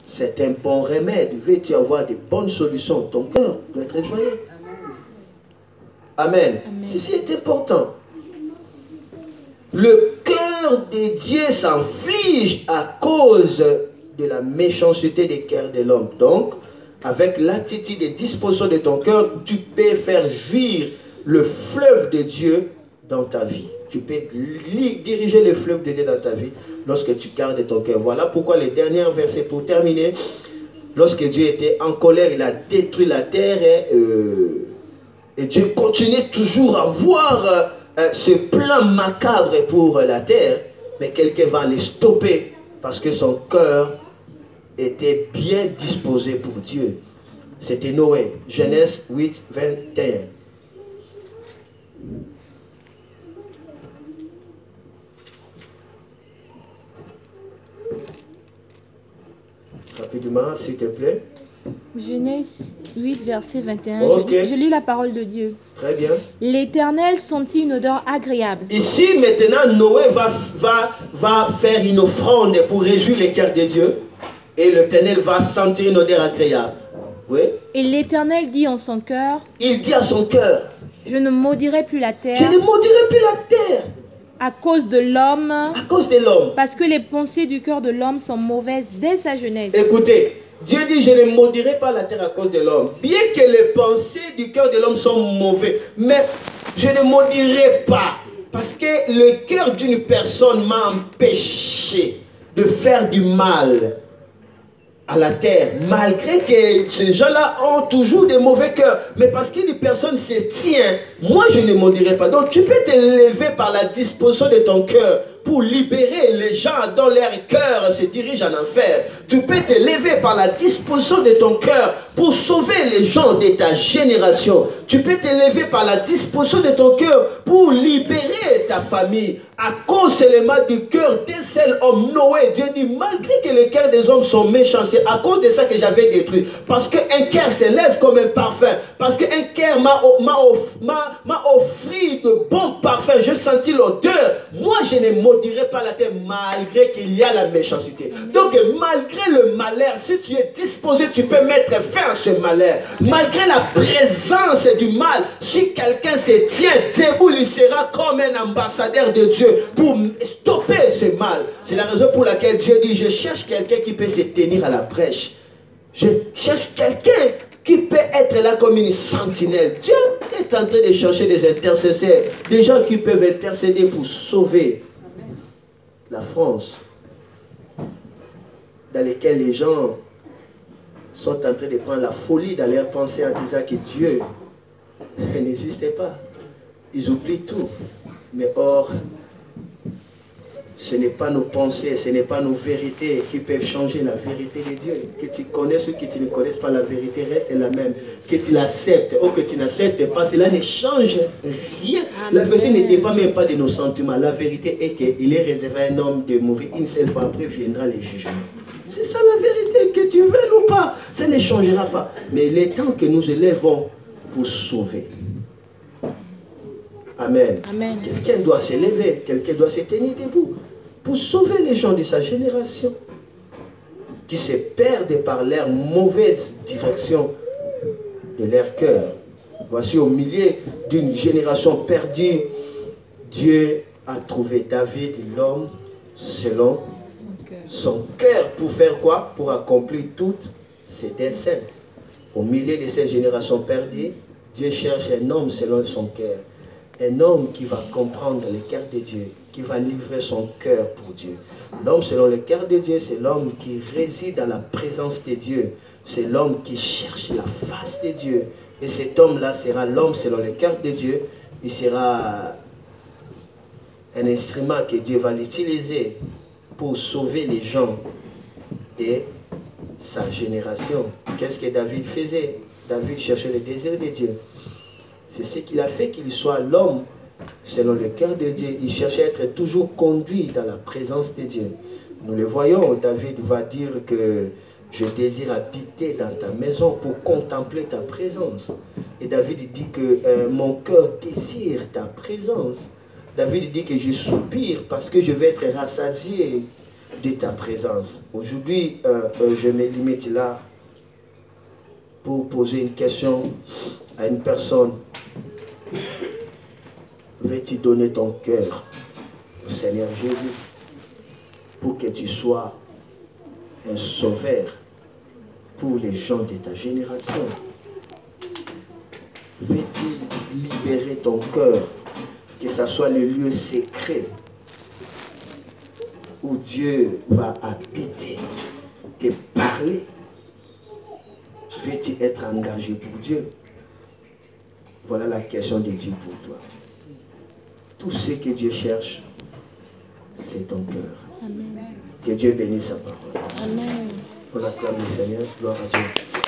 C'est un bon remède. Veux-tu avoir de bonnes solutions? Ton cœur doit être joyeux. Amen. Amen. Ceci est important. Le cœur de Dieu s'enflige à cause de la méchanceté des cœurs de l'homme. Donc, avec l'attitude et disposition de ton cœur, tu peux faire jouir le fleuve de Dieu dans ta vie. Tu peux diriger le fleuve de Dieu dans ta vie lorsque tu gardes ton cœur. Voilà pourquoi les derniers versets pour terminer. Lorsque Dieu était en colère, il a détruit la terre et Dieu continuait toujours à voir ce plan macabre pour la terre. Mais quelqu'un va les stopper parce que son cœur était bien disposé pour Dieu. C'était Noé. Genèse 8, 21. Rapidement, s'il te plaît. Genèse 8, verset 21. Okay. Je lis la parole de Dieu. Très bien. L'Éternel sentit une odeur agréable. Ici, maintenant, Noé va faire une offrande pour réjouir les cœurs de Dieu. Et l'Éternel va sentir une odeur agréable. Oui. Et l'Éternel dit en son cœur. Il dit à son cœur. Je ne maudirai plus la terre. Je ne maudirai plus la terre. À cause de l'homme. À cause de l'homme. Parce que les pensées du cœur de l'homme sont mauvaises dès sa jeunesse. Écoutez, Dieu dit, je ne maudirai pas la terre à cause de l'homme. Bien que les pensées du cœur de l'homme sont mauvaises, mais je ne maudirai pas. Parce que le cœur d'une personne m'a empêché de faire du mal à la terre, malgré que ces gens-là ont toujours des mauvais cœurs, mais parce qu'une personne se tient, moi je ne maudirai pas. Donc tu peux te lever par la disposition de ton cœur pour libérer les gens dont leur cœur se dirige en enfer. Tu peux te lever par la disposition de ton cœur pour sauver les gens de ta génération. Tu peux te lever par la disposition de ton cœur pour libérer ta famille. À cause seulement du cœur d'un seul homme, Noé, Dieu dit, malgré que les cœurs des hommes sont méchants, c'est à cause de ça que j'avais détruit. Parce qu'un cœur s'élève comme un parfum. Parce qu'un cœur m'a offert de bons parfums. J'ai senti l'odeur. Moi, je ne maudirai pas la terre malgré qu'il y a la méchanceté. Donc, malgré le malheur, si tu es disposé, tu peux mettre fin à ce malheur. Malgré la présence du mal, si quelqu'un se tient debout, il sera comme un ambassadeur de Dieu pour stopper ce mal. C'est la raison pour laquelle Dieu dit, je cherche quelqu'un qui peut se tenir à la brèche. Je cherche quelqu'un qui peut être là comme une sentinelle. Dieu est en train de chercher des intercesseurs, des gens qui peuvent intercéder pour sauver la France, dans lesquels les gens sont en train de prendre la folie dans leurs pensées en disant que Dieu n'existe pas. Ils oublient tout. Mais or, ce n'est pas nos pensées, ce n'est pas nos vérités qui peuvent changer la vérité de Dieu. Que tu connaisses ou que tu ne connaisses pas, la vérité reste la même. Que tu l'acceptes ou que tu n'acceptes pas, cela ne change rien. La vérité ne dépend même pas de nos sentiments. La vérité est qu'il est réservé à un homme de mourir une seule fois, après viendra le jugement. C'est ça la vérité, que tu veuilles ou pas, ça ne changera pas. Mais il est temps que nous élèvons pour sauver. Amen. Amen. Quelqu'un doit se lever, quelqu'un doit se tenir debout pour sauver les gens de sa génération qui se perdent par leur mauvaise direction de leur cœur. Voici au milieu d'une génération perdue, Dieu a trouvé David, l'homme, selon son cœur. Pour faire quoi? Pour accomplir toutes ses desseins. Au milieu de cette génération perdue, Dieu cherche un homme selon son cœur. Un homme qui va comprendre le cœur de Dieu, qui va livrer son cœur pour Dieu. L'homme selon le cœur de Dieu, c'est l'homme qui réside dans la présence de Dieu. C'est l'homme qui cherche la face de Dieu. Et cet homme-là sera l'homme selon le cœur de Dieu. Il sera un instrument que Dieu va l'utiliser pour sauver les gens de sa génération. Qu'est-ce que David faisait? David cherchait le désir de Dieu. C'est ce qu'il a fait qu'il soit l'homme selon le cœur de Dieu. Il cherchait à être toujours conduit dans la présence de Dieu. Nous le voyons, David va dire que je désire habiter dans ta maison pour contempler ta présence. Et David dit que mon cœur désire ta présence. David dit que je soupire parce que je vais être rassasié de ta présence. Aujourd'hui, je me limite là pour poser une question à une personne. Veux-tu donner ton cœur au Seigneur Jésus pour que tu sois un sauveur pour les gens de ta génération? Veux-tu libérer ton cœur, que ce soit le lieu secret où Dieu va habiter, te parler? Veux-tu être engagé pour Dieu? Voilà la question de Dieu pour toi. Tout ce que Dieu cherche, c'est ton cœur. Amen. Que Dieu bénisse sa parole. Amen. On acclame le Seigneur. Gloire à Dieu.